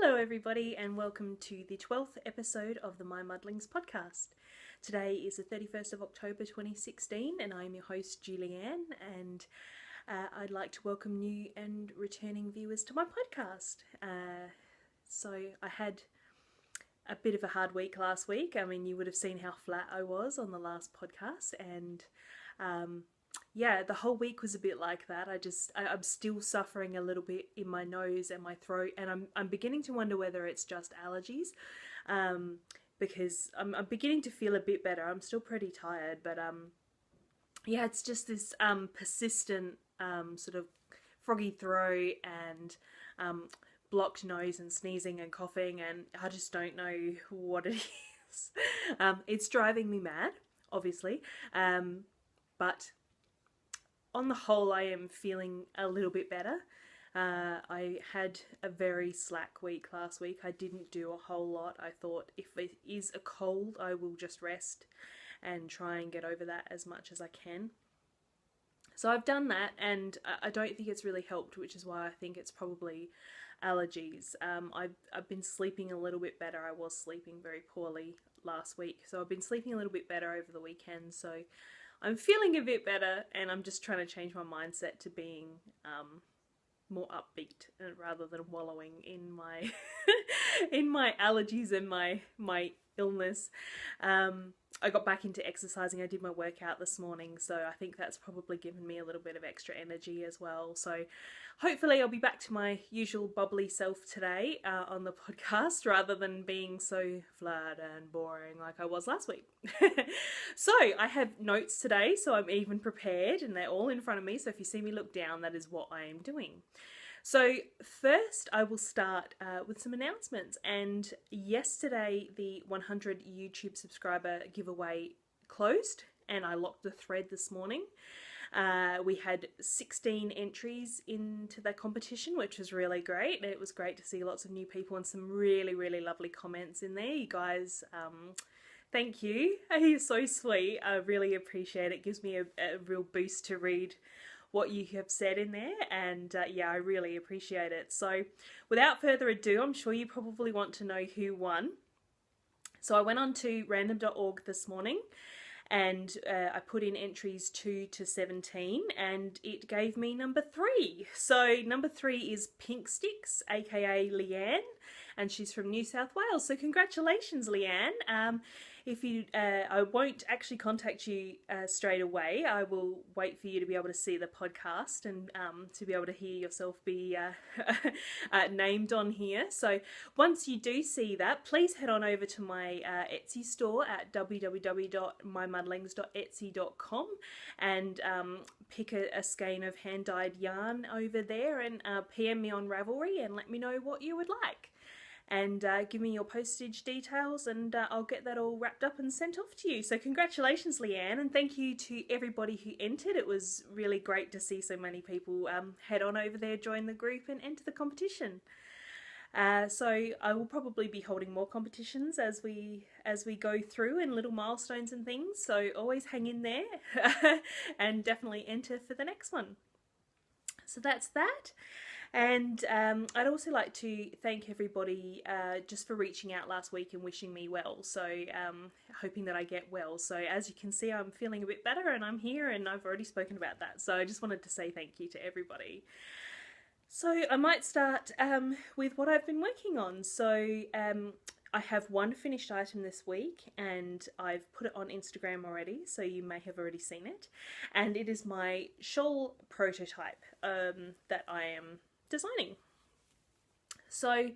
Hello everybody and welcome to the 12th episode of the MyMuddlings podcast. Today is the 31st of October 2016 and I'm your host Julianne, and I'd like to welcome new and returning viewers to my podcast. So I had a bit of a hard week last week. I mean, you would have seen how flat I was on the last podcast, and yeah, the whole week was a bit like that. I'm still suffering a little bit in my nose and my throat, and I'm beginning to wonder whether it's just allergies, because I'm beginning to feel a bit better. I'm still pretty tired, but yeah, it's just this persistent sort of froggy throat and blocked nose and sneezing and coughing, and I just don't know what it is. It's driving me mad, obviously, but on the whole, I am feeling a little bit better. I had a very slack week last week. I didn't do a whole lot. I thought if it is a cold, I will just rest and try and get over that as much as I can. So I've done that, and I don't think it's really helped, which is why I think it's probably allergies. I've been sleeping a little bit better. I was sleeping very poorly last week, so I've been sleeping a little bit better over the weekend. So I'm feeling a bit better, and I'm just trying to change my mindset to being more upbeat rather than wallowing in my in my allergies and my illness. I got back into exercising. I did my workout this morning, so I think that's probably given me a little bit of extra energy as well. So hopefully I'll be back to my usual bubbly self today on the podcast, rather than being so flat and boring like I was last week. So I have notes today, so I'm even prepared, and they're all in front of me. So if you see me look down, that is what I am doing. So first I will start with some announcements, and yesterday the 100 YouTube subscriber giveaway closed and I locked the thread this morning. We had 16 entries into the competition, which was really great. It was great to see lots of new people and some really lovely comments in there. You guys, thank you. You're so sweet. I really appreciate it. It gives me a real boost to read what you have said in there, and yeah, I really appreciate it. So without further ado, I'm sure you probably want to know who won. So I went on to random.org this morning, and I put in entries 2 to 17, and it gave me number 3. So number 3 is Pink Sticks, aka Leanne, and she's from New South Wales. So congratulations, Leanne. If you, I won't actually contact you straight away. I will wait for you to be able to see the podcast and to be able to hear yourself be named on here. So once you do see that, please head on over to my Etsy store at www.mymuddlings.etsy.com and pick a skein of hand-dyed yarn over there and PM me on Ravelry and let me know what you would like. And give me your postage details, and I'll get that all wrapped up and sent off to you. So congratulations, Leanne, and thank you to everybody who entered. It was really great to see so many people head on over there, join the group and enter the competition. So I will probably be holding more competitions as we go through, and little milestones and things, so always hang in there and definitely enter for the next one. So that's that. And I'd also like to thank everybody just for reaching out last week and wishing me well. So hoping that I get well. So as you can see, I'm feeling a bit better and I'm here, and I've already spoken about that. So I just wanted to say thank you to everybody. So I might start with what I've been working on. So I have one finished item this week, and I've put it on Instagram already, so you may have already seen it. And it is my shawl prototype that I am designing. So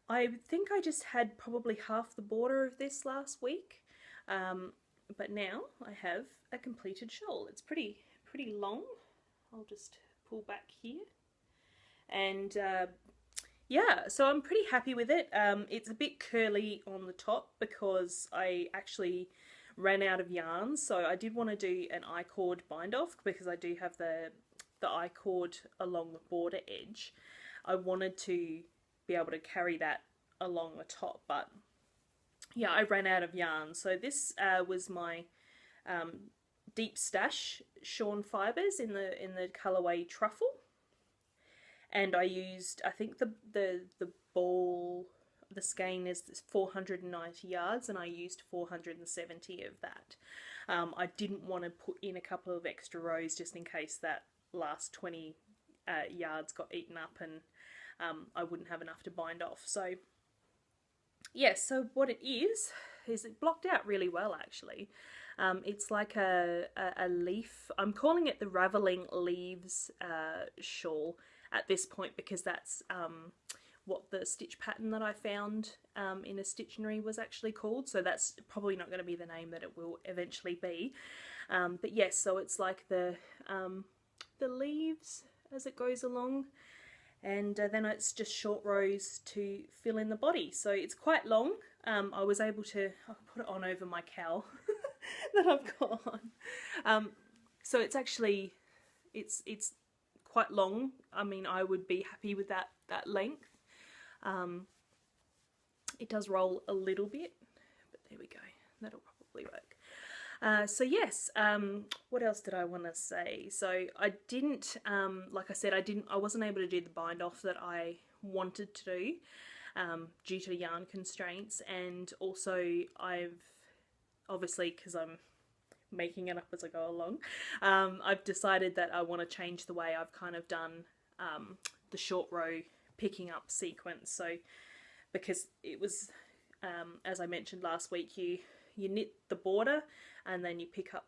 I think I just had probably half the border of this last week, but now I have a completed shawl. It's pretty long. I'll just pull back here, and yeah, so I'm pretty happy with it. It's a bit curly on the top because I actually ran out of yarn, so I did want to do an I-cord bind off because I do have the I-cord along the border edge. I wanted to be able to carry that along the top, but yeah, I ran out of yarn. So this was my Deep Stash Shawn Fibres in the colourway Truffle, and I used, I think the ball, the skein is 490 yards, and I used 470 of that. I didn't want to put in a couple of extra rows just in case that last 20 yards got eaten up and I wouldn't have enough to bind off. So yes, so what it is it blocked out really well actually. It's like a leaf. I'm calling it the Raveling Leaves shawl at this point because that's what the stitch pattern that I found in a Stittionary was actually called. So that's probably not going to be the name that it will eventually be. But yes, so it's like the leaves as it goes along, and then it's just short rows to fill in the body. So it's quite long. I was able to, I'll put it on over my cowl that I've got on. So it's actually, it's quite long. I mean, I would be happy with that length. It does roll a little bit, but there we go. That'll probably work. So yes, what else did I want to say? So I didn't, like I said, I wasn't able to do the bind off that I wanted to do due to yarn constraints, and also I've obviously, because I'm making it up as I go along, I've decided that I want to change the way I've kind of done the short row picking up sequence. So because it was, as I mentioned last week, you knit the border and then you pick up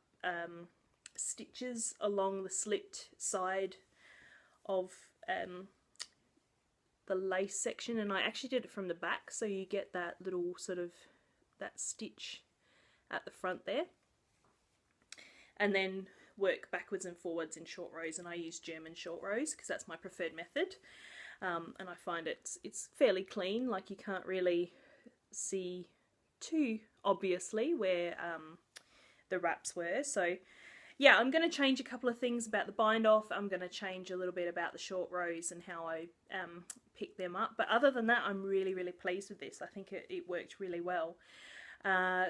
stitches along the slipped side of the lace section, and I actually did it from the back, so you get that little sort of that stitch at the front there, and then work backwards and forwards in short rows. And I use German short rows because that's my preferred method, and I find it's fairly clean. Like, you can't really see too obviously where the wraps were. So yeah, I'm going to change a couple of things about the bind off. I'm going to change a little bit about the short rows and how I pick them up. But other than that, I'm really pleased with this. I think it worked really well.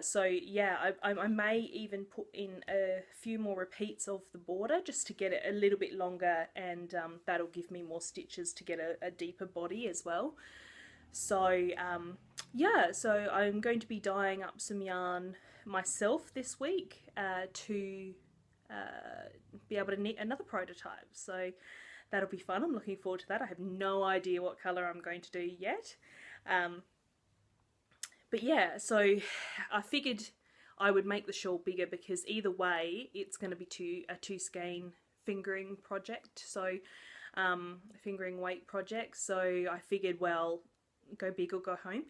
So yeah, I may even put in a few more repeats of the border just to get it a little bit longer, and that'll give me more stitches to get a deeper body as well. So yeah, so I'm going to be dyeing up some yarn myself this week to be able to knit another prototype. So that'll be fun. I'm looking forward to that. I have no idea what colour I'm going to do yet. But yeah, so I figured I would make the shawl bigger because either way it's going to be a two skein fingering project, so fingering weight project. So I figured, well, go big or go home.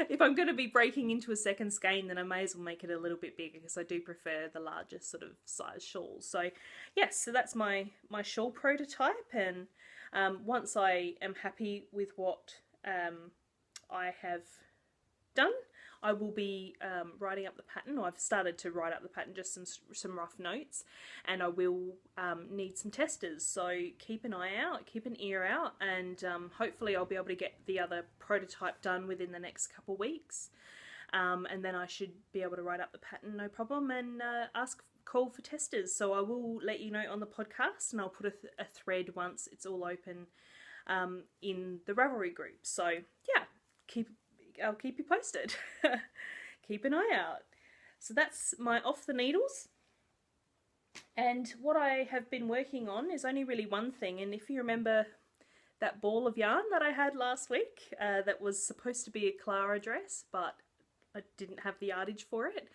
If I'm going to be breaking into a second skein, then I may as well make it a little bit bigger because I do prefer the larger sort of size shawls. So yes, so that's my shawl prototype, and once I am happy with what I have done, I will be writing up the pattern. I've started to write up the pattern, just some rough notes, and I will need some testers. So keep an eye out, keep an ear out, and hopefully I'll be able to get the other prototype done within the next couple weeks. And then I should be able to write up the pattern, no problem, and call for testers. So I will let you know on the podcast, and I'll put a thread once it's all open in the Ravelry group. So yeah, I'll keep you posted. Keep an eye out. So that's my off the needles. And what I have been working on is only really one thing. And if you remember that ball of yarn that I had last week, that was supposed to be a Clara dress, but I didn't have the yardage for it,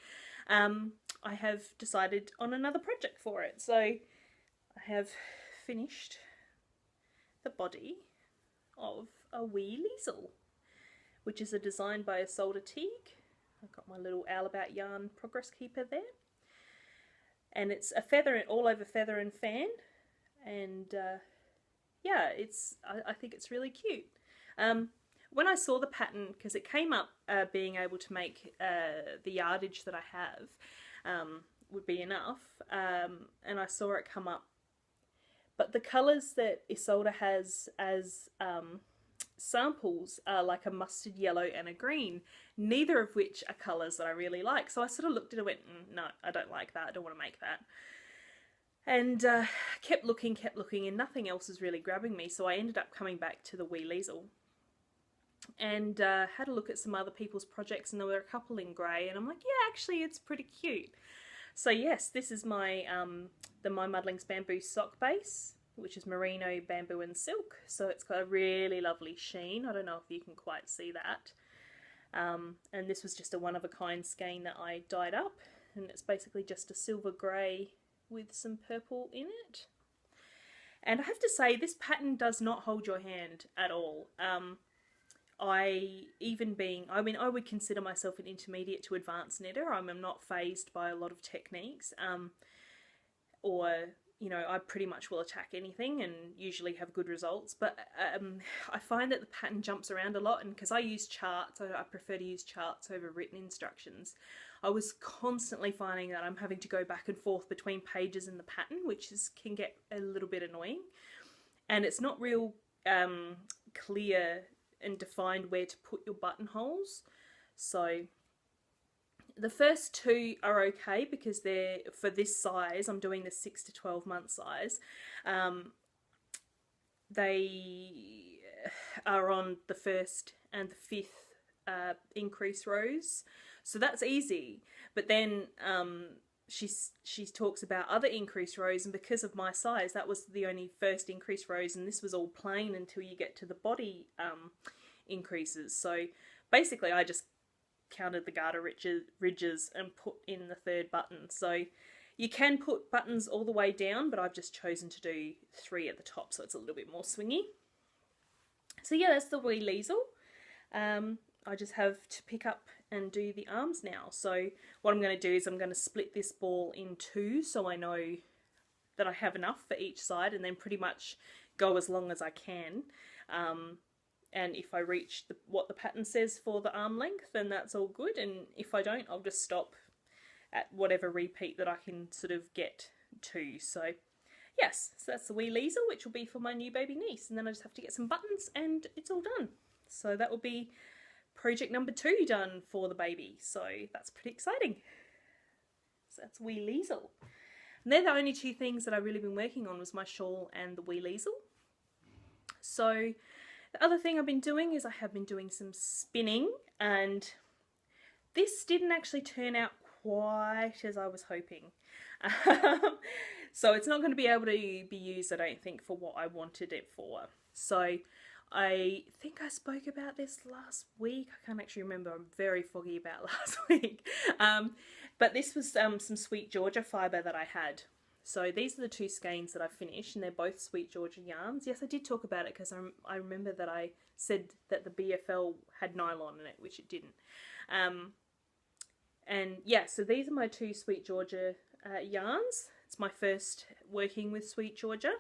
I have decided on another project for it. So I have finished the body of a wee Easel, which is a design by Isolde Teague. I've got my little Owl About Yarn progress keeper there. And it's a feather, all over feather and fan. And yeah, I think it's really cute. When I saw the pattern, because it came up being able to make the yardage that I have would be enough, and I saw it come up. But the colours that Isolde has as samples are like a mustard yellow and a green, neither of which are colours that I really like. So I sort of looked at it and went, no, I don't like that, I don't want to make that. And kept looking, and nothing else was really grabbing me. So I ended up coming back to the wee Easel and had a look at some other people's projects, and there were a couple in grey, and I'm like, yeah, actually it's pretty cute. So yes, this is my the MyMuddlings bamboo sock base, which is merino, bamboo and silk. So it's got a really lovely sheen. I don't know if you can quite see that. And this was just a one-of-a-kind skein that I dyed up, and it's basically just a silver grey with some purple in it. And I have to say, this pattern does not hold your hand at all. I would consider myself an intermediate to advanced knitter. I'm not phased by a lot of techniques, or I pretty much will attack anything and usually have good results. But I find that the pattern jumps around a lot, and because I use charts, I prefer to use charts over written instructions. I was constantly finding that I'm having to go back and forth between pages in the pattern, which can get a little bit annoying, and it's not real clear and defined where to put your buttonholes. So the first two are okay because they're, for this size, I'm doing the 6 to 12 month size, they are on the first and the fifth increase rows, so that's easy. But then she talks about other increase rows, and because of my size, that was the only first increase rows, and this was all plain until you get to the body increases. So basically I just counted the garter ridges and put in the third button. So you can put buttons all the way down, but I've just chosen to do 3 at the top, so it's a little bit more swingy. So yeah, that's the wee Easel. I just have to pick up and do the arms now. So what I'm going to do is I'm going to split this ball in 2, so I know that I have enough for each side, and then pretty much go as long as I can. And if I reach what the pattern says for the arm length, then that's all good. And if I don't, I'll just stop at whatever repeat that I can sort of get to. So yes, so that's the wee Easel, which will be for my new baby niece. And then I just have to get some buttons and it's all done. So that will be project number 2 done for the baby. So that's pretty exciting. So that's wee Easel. And they're the only 2 things that I've really been working on, was my shawl and the wee Easel. So the other thing I've been doing is I have been doing some spinning, and this didn't actually turn out quite as I was hoping. So it's not going to be able to be used, I don't think, for what I wanted it for. So I think I spoke about this last week. I can't actually remember. I'm very foggy about last week. But this was some Sweet Georgia fibre that I had. So these are the 2 skeins that I finished, and they're both Sweet Georgia yarns. Yes, I did talk about it because I remember that I said that the BFL had nylon in it, which it didn't. And yeah, so these are my 2 Sweet Georgia yarns. It's my first working with Sweet Georgia.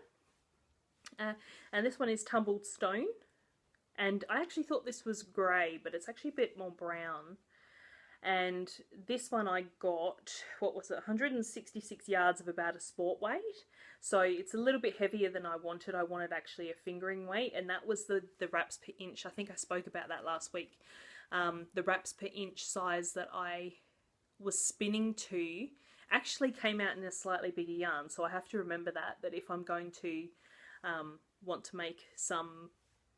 And this one is Tumbled Stone. And I actually thought this was grey, but it's actually a bit more brown. And this one I got, what was it, 166 yards of about a sport weight. So it's a little bit heavier than I wanted. I wanted actually a fingering weight, and that was the wraps per inch. I think I spoke about that last week. The wraps per inch size that I was spinning to actually came out in a slightly bigger yarn. So I have to remember that if I'm going to want to make some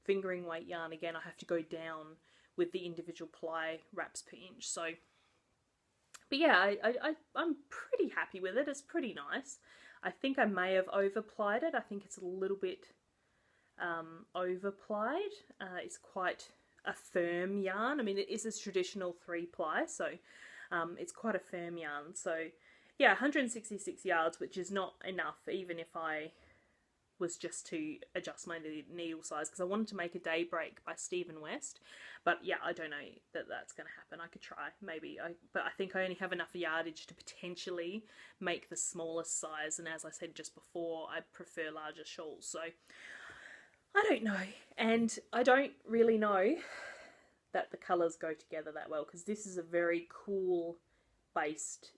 fingering weight yarn again, I have to go down with the individual ply wraps per inch. So, but yeah, I'm pretty happy with it. It's pretty nice. I think I may have over-plied it. I think it's a little bit over-plied. It's quite a firm yarn. I mean, it is a traditional 3-ply, so it's quite a firm yarn. So yeah, 166 yards, which is not enough, even if I was just to adjust my needle size, because I wanted to make a Daybreak by Stephen West, but yeah, I don't know that that's going to happen. I could try, maybe, but I think I only have enough yardage to potentially make the smallest size, and as I said just before, I prefer larger shawls, so I don't know. And I don't really know that the colours go together that well, because this is a very cool based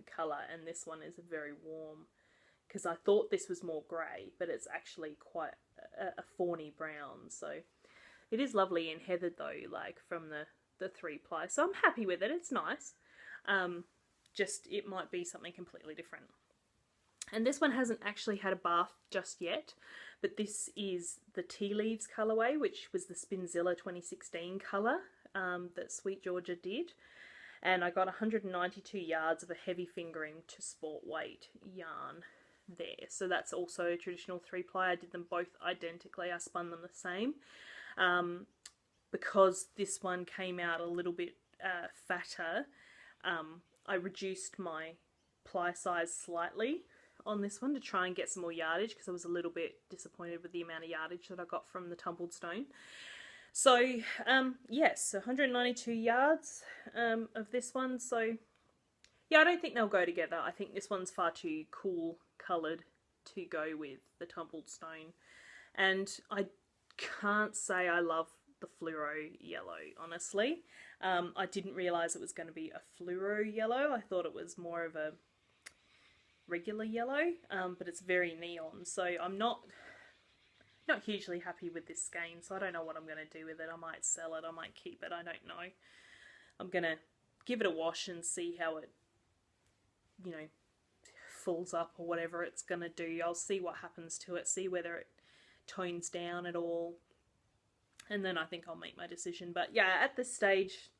colour, and this one is a very warm, because I thought this was more grey, but it's actually quite a fawny brown. So it is lovely and heathered though, like from the 3-ply. So I'm happy with it. It's nice. Just it might be something completely different. And this one hasn't actually had a bath just yet, but this is the Tea Leaves colourway, which was the Spinzilla 2016 colour that Sweet Georgia did. And I got 192 yards of a heavy fingering to sport weight yarn there. So that's also a traditional 3-ply. I did them both identically. I spun them the same. Because this one came out a little bit fatter, I reduced my ply size slightly on this one to try and get some more yardage, because I was a little bit disappointed with the amount of yardage that I got from the Tumbled Stone. So yes, 192 yards of this one. So yeah, I don't think they'll go together. I think this one's far too cool coloured to go with the Tumbled Stone, and I can't say I love the fluoro yellow, honestly. I didn't realise it was going to be a fluoro yellow. I thought it was more of a regular yellow, but it's very neon, so I'm not hugely happy with this skein, so I don't know what I'm going to do with it. I might sell it, I might keep it, I don't know. I'm going to give it a wash and see how it, you know, falls up or whatever it's going to do. I'll see what happens to it, see whether it tones down at all, and then I think I'll make my decision. But yeah, at this stage,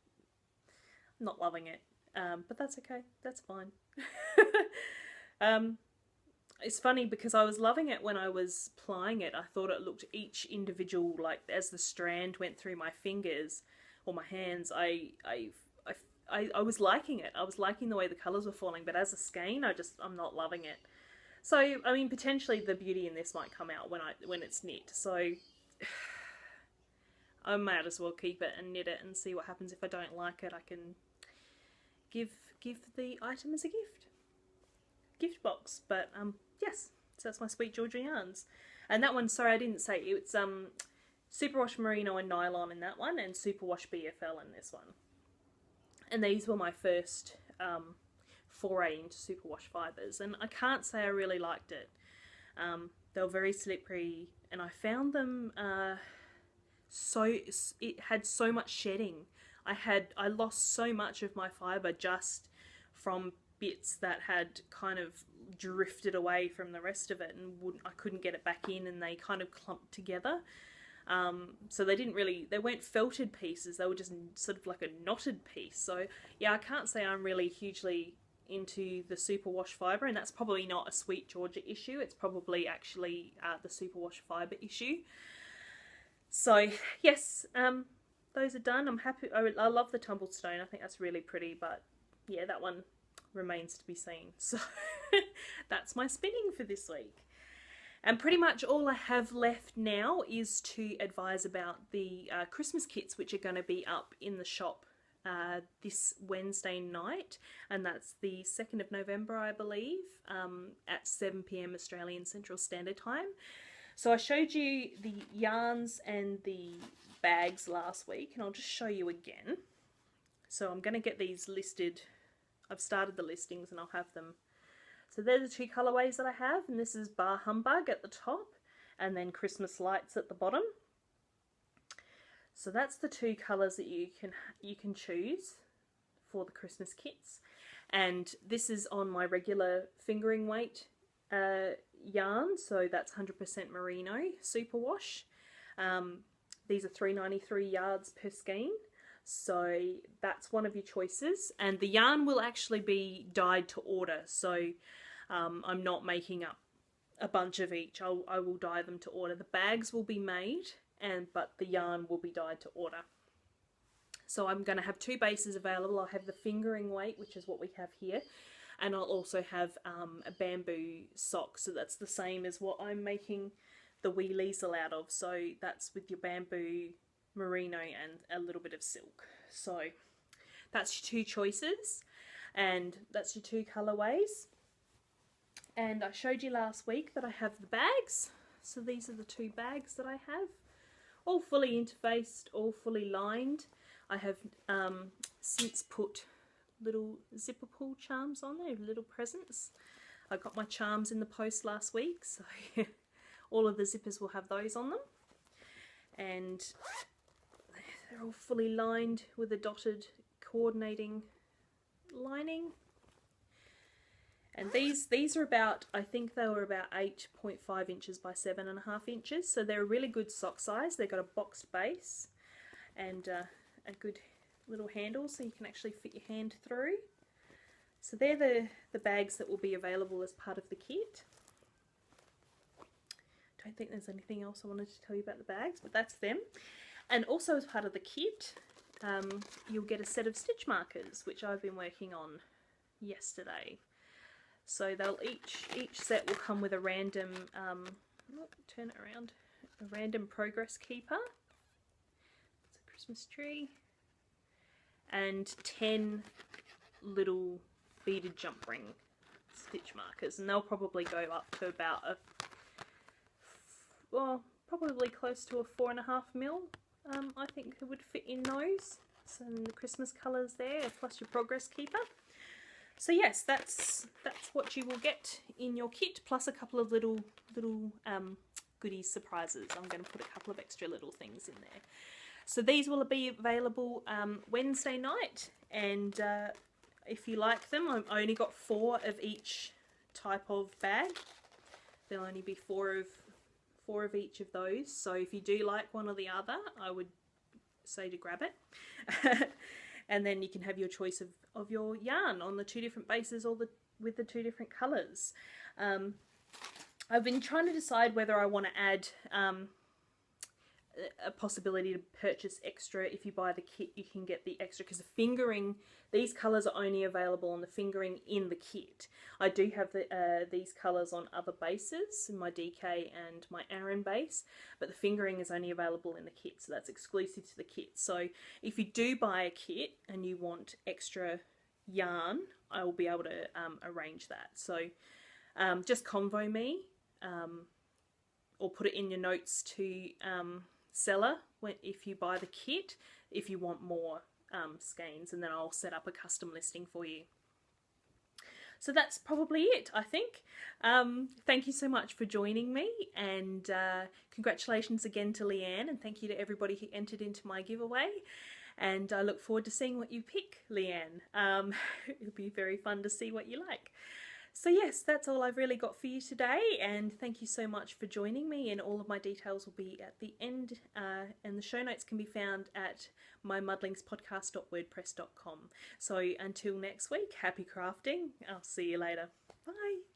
I'm not loving it, but that's okay, that's fine. It's funny because I was loving it when I was plying it. I thought it looked each individual, like as the strand went through my fingers or my hands, I was liking it. I was liking the way the colours were falling, but as a skein, I'm not loving it. So, I mean, potentially the beauty in this might come out when it's knit. So I might as well keep it and knit it and see what happens. If I don't like it, I can give the item as a gift box. But yes, so that's my Sweet Georgia yarns. And that one, sorry, I didn't say, it's Superwash Merino and Nylon in that one, and Superwash BFL in this one. And these were my first foray into superwash fibres, and I can't say I really liked it. They were very slippery, and I found them it had so much shedding. I lost so much of my fibre just from bits that had kind of drifted away from the rest of it, and I couldn't get it back in, and they kind of clumped together. So they weren't felted pieces, they were just sort of like a knotted piece. So yeah, I can't say I'm really hugely into the superwash fibre, and that's probably not a Sweet Georgia issue, it's probably actually the superwash fibre issue. So yes, those are done. I'm happy. I love the Tumbled Stone, I think that's really pretty, but yeah, that one remains to be seen. So that's my spinning for this week. And pretty much all I have left now is to advise about the Christmas kits, which are going to be up in the shop this Wednesday night, and that's the 2nd of November, I believe, at 7 PM Australian Central Standard Time. So I showed you the yarns and the bags last week, and I'll just show you again. So I'm going to get these listed. I've started the listings and I'll have them. So they're the two colourways that I have, and this is Bar Humbug at the top and then Christmas Lights at the bottom. So that's the two colours that you can choose for the Christmas kits. And this is on my regular fingering weight yarn, so that's 100% merino superwash. These are 393 yards per skein. So that's one of your choices, and the yarn will actually be dyed to order, so I'm not making up a bunch of each. I will dye them to order. The bags will be made, but the yarn will be dyed to order. So I'm going to have two bases available. I'll have the fingering weight, which is what we have here, and I'll also have a bamboo sock, so that's the same as what I'm making the wee Easel out of. So that's with your bamboo, merino and a little bit of silk. So that's your two choices, and that's your two colourways. And I showed you last week that I have the bags. So these are the two bags that I have, all fully interfaced, all fully lined. I have since put little zipper pull charms on there, little presents. I got my charms in the post last week, so all of the zippers will have those on them. And they're all fully lined with a dotted coordinating lining. And these are about, I think they were about 8.5 inches by 7.5 inches. So they're a really good sock size. They've got a boxed base and a good little handle so you can actually fit your hand through. So they're the bags that will be available as part of the kit. Don't think there's anything else I wanted to tell you about the bags, but that's them. And also as part of the kit, you'll get a set of stitch markers, which I've been working on yesterday. So they'll each set will come with a random, turn it around, a random progress keeper. It's a Christmas tree. And 10 little beaded jump ring stitch markers, and they'll probably go up to about probably close to a 4.5 mil. I think it would fit in those. So the Christmas colours there, plus your progress keeper. So yes, that's what you will get in your kit, plus a couple of little goodies surprises. I'm going to put a couple of extra little things in there. So these will be available Wednesday night, and if you like them, I've only got 4 of each type of bag. There'll only be 4 of each of those. So if you do like one or the other, I would say to grab it. And then you can have your choice of your yarn on the 2 different bases or with the 2 different colours. I've been trying to decide whether I want to add a possibility to purchase extra. If you buy the kit, you can get the extra, because the fingering, these colours are only available on the fingering in the kit. I do have these colours on other bases, in my DK and my Aran base, but the fingering is only available in the kit, so that's exclusive to the kit. So if you do buy a kit and you want extra yarn, I will be able to arrange that. So just convo me, or put it in your notes to seller if you buy the kit, if you want more skeins, and then I'll set up a custom listing for you. So that's probably it, I think. Thank you so much for joining me, and congratulations again to Leanne, and thank you to everybody who entered into my giveaway. And I look forward to seeing what you pick, Leanne. It'll be very fun to see what you like. So yes, that's all I've really got for you today, and thank you so much for joining me, and all of my details will be at the end, and the show notes can be found at mymuddlingspodcast.wordpress.com. So until next week, happy crafting. I'll see you later. Bye.